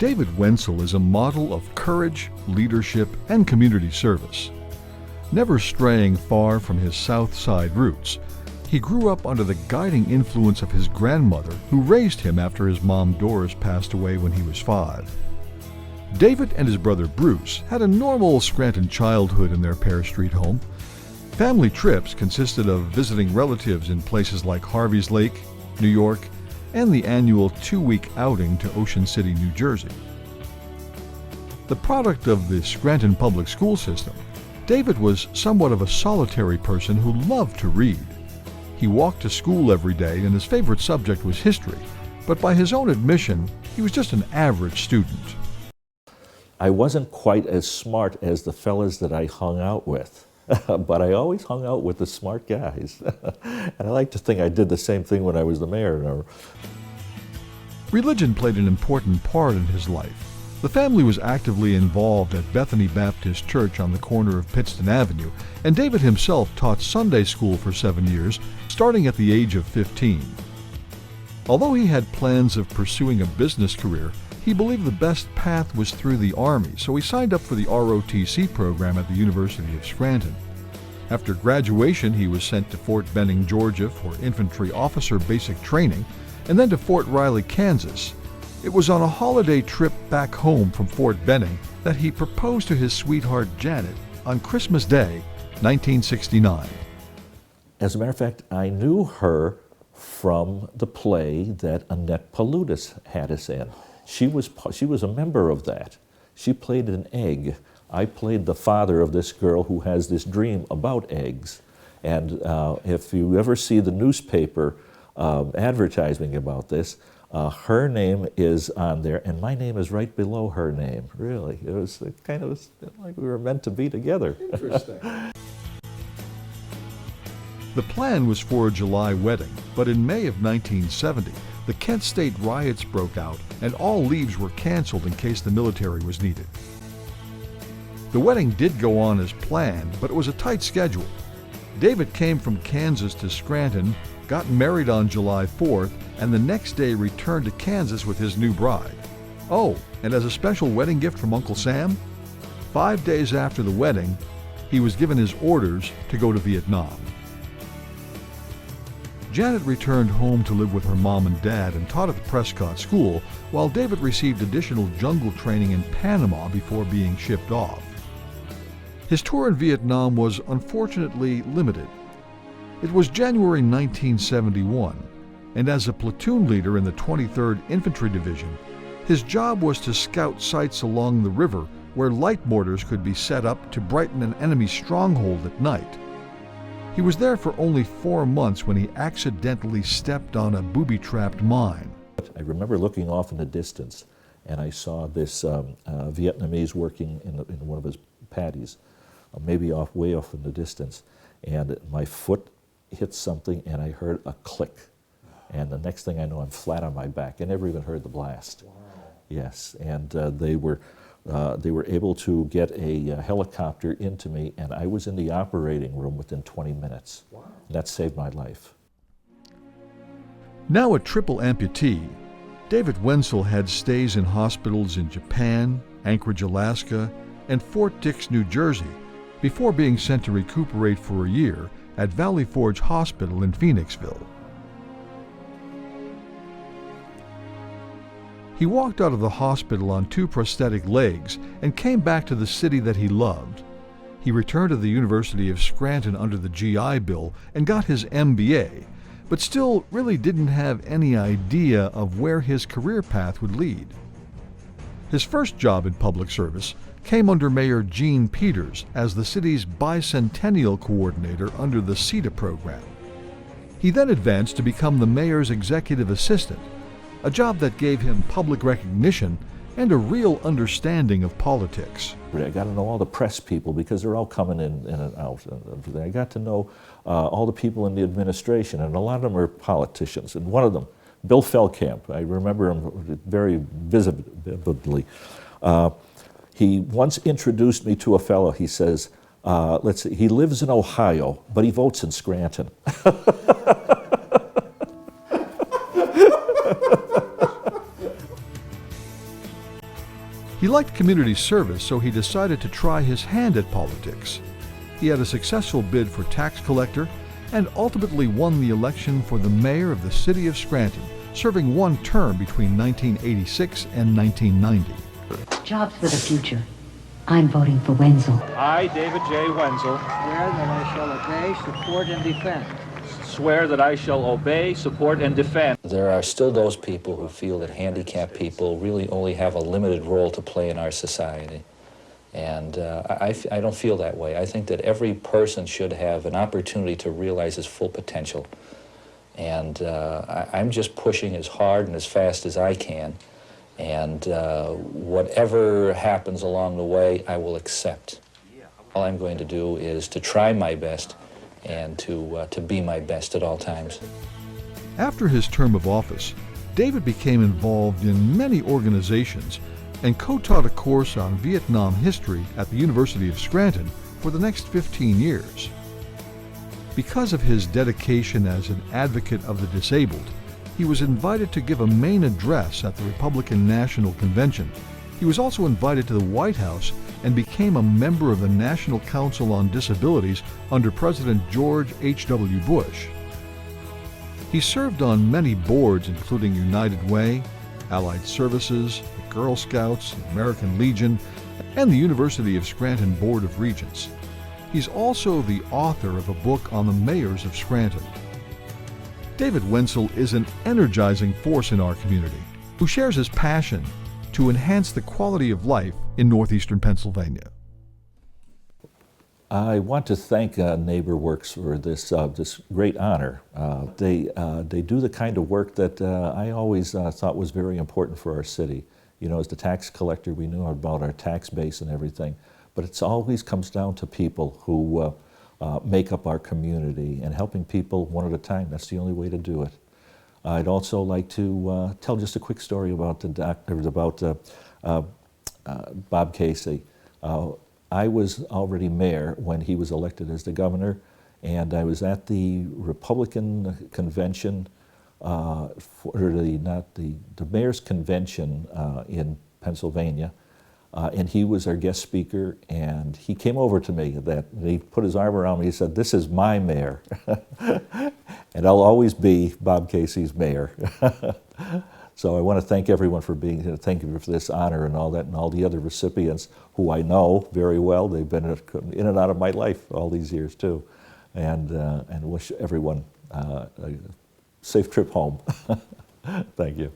David Wenzel is a model of courage, leadership, and community service. Never straying far from his South Side roots, he grew up under the guiding influence of his grandmother, who raised him after his mom Doris passed away when he was 5. David and his brother Bruce had a normal Scranton childhood in their Pear Street home. Family trips consisted of visiting relatives in places like Harvey's Lake, New York, and the annual 2-week outing to Ocean City, New Jersey. The product of the Scranton public school system, David was somewhat of a solitary person who loved to read. He walked to school every day and his favorite subject was history, but by his own admission, he was just an average student. I wasn't quite as smart as the fellas that I hung out with. But I always hung out with the smart guys. And I like to think I did the same thing when I was the mayor. Religion played an important part in his life. The family was actively involved at Bethany Baptist Church on the corner of Pittston Avenue, and David himself taught Sunday school for 7 years, starting at the age of 15. Although he had plans of pursuing a business career, he believed the best path was through the Army, so he signed up for the ROTC program at the University of Scranton. After graduation, he was sent to Fort Benning, Georgia for infantry officer basic training, and then to Fort Riley, Kansas. It was on a holiday trip back home from Fort Benning that he proposed to his sweetheart Janet on Christmas Day, 1969. As a matter of fact, I knew her from the play that Annette Paludas had us in. She was a member of that. She played an egg. I played the father of this girl who has this dream about eggs. And if you ever see the newspaper advertising about this, her name is on there, and my name is right below her name. Really, it was kind of like we were meant to be together. Interesting. The plan was for a July wedding, but in May of 1970, the Kent State riots broke out and all leaves were canceled in case the military was needed. The wedding did go on as planned, but it was a tight schedule. David came from Kansas to Scranton, got married on July 4th, and the next day returned to Kansas with his new bride. Oh, and as a special wedding gift from Uncle Sam, 5 days after the wedding, he was given his orders to go to Vietnam. Janet returned home to live with her mom and dad and taught at the Prescott School, while David received additional jungle training in Panama before being shipped off. His tour in Vietnam was unfortunately limited. It was January 1971, and as a platoon leader in the 23rd Infantry Division, his job was to scout sites along the river where light mortars could be set up to brighten an enemy stronghold at night. He was there for only 4 months when he accidentally stepped on a booby-trapped mine. I remember looking off in the distance, and I saw this Vietnamese working in one of his paddies, maybe way off in the distance, and my foot hit something, and I heard a click. And the next thing I know, I'm flat on my back. I never even heard the blast. Wow. Yes, and they were able to get a helicopter into me, and I was in the operating room within 20 minutes. Wow. And that saved my life. Now a triple amputee, David Wenzel had stays in hospitals in Japan, Anchorage, Alaska, and Fort Dix, New Jersey, before being sent to recuperate for a year at Valley Forge Hospital in Phoenixville. He walked out of the hospital on 2 prosthetic legs and came back to the city that he loved. He returned to the University of Scranton under the GI Bill and got his MBA, but still really didn't have any idea of where his career path would lead. His first job in public service came under Mayor Gene Peters as the city's bicentennial coordinator under the CETA program. He then advanced to become the mayor's executive assistant, a job that gave him public recognition and a real understanding of politics. I got to know all the press people because they're all coming in and out. I got to know all the people in the administration, and a lot of them are politicians. And one of them, Bill Feldkamp, I remember him very vividly. He once introduced me to a fellow. He says, let's see, he lives in Ohio, but he votes in Scranton. He liked community service, so he decided to try his hand at politics. He had a successful bid for tax collector and ultimately won the election for the mayor of the city of Scranton, serving one term between 1986 and 1990. Jobs for the future. I'm voting for Wenzel. I, David J. Wenzel, Swear that I shall obey, support, and defend. swear that I shall obey, support, and defend. There are still those people who feel that handicapped people really only have a limited role to play in our society. And I don't feel that way. I think that every person should have an opportunity to realize his full potential. And I'm just pushing as hard and as fast as I can. And whatever happens along the way, I will accept. All I'm going to do is to try my best and to be my best at all times. After his term of office, David became involved in many organizations and co-taught a course on Vietnam history at the University of Scranton for the next 15 years. Because of his dedication as an advocate of the disabled, he was invited to give a main address at the Republican National Convention. He was also invited to the White House and became a member of the National Council on Disabilities under President George H.W. Bush. He served on many boards, including United Way, Allied Services, the Girl Scouts, the American Legion, and the University of Scranton Board of Regents. He's also the author of a book on the mayors of Scranton. David Wenzel is an energizing force in our community who shares his passion to enhance the quality of life in northeastern Pennsylvania. I want to thank NeighborWorks for this great honor. They do the kind of work that I always thought was very important for our city. You know, as the tax collector, we knew about our tax base and everything, but it always comes down to people who make up our community and helping people one at a time. That's the only way to do it. I'd also like to tell just a quick story about Bob Casey. I was already mayor when he was elected as the governor, and I was at the Republican convention, the mayor's convention in Pennsylvania, and he was our guest speaker, and he came over to me, and he put his arm around me, he said, "This is my mayor." And I'll always be Bob Casey's mayor. So I want to thank everyone for being here. Thank you for this honor and all that, and all the other recipients who I know very well. They've been in and out of my life all these years too, and wish everyone a safe trip home. Thank you.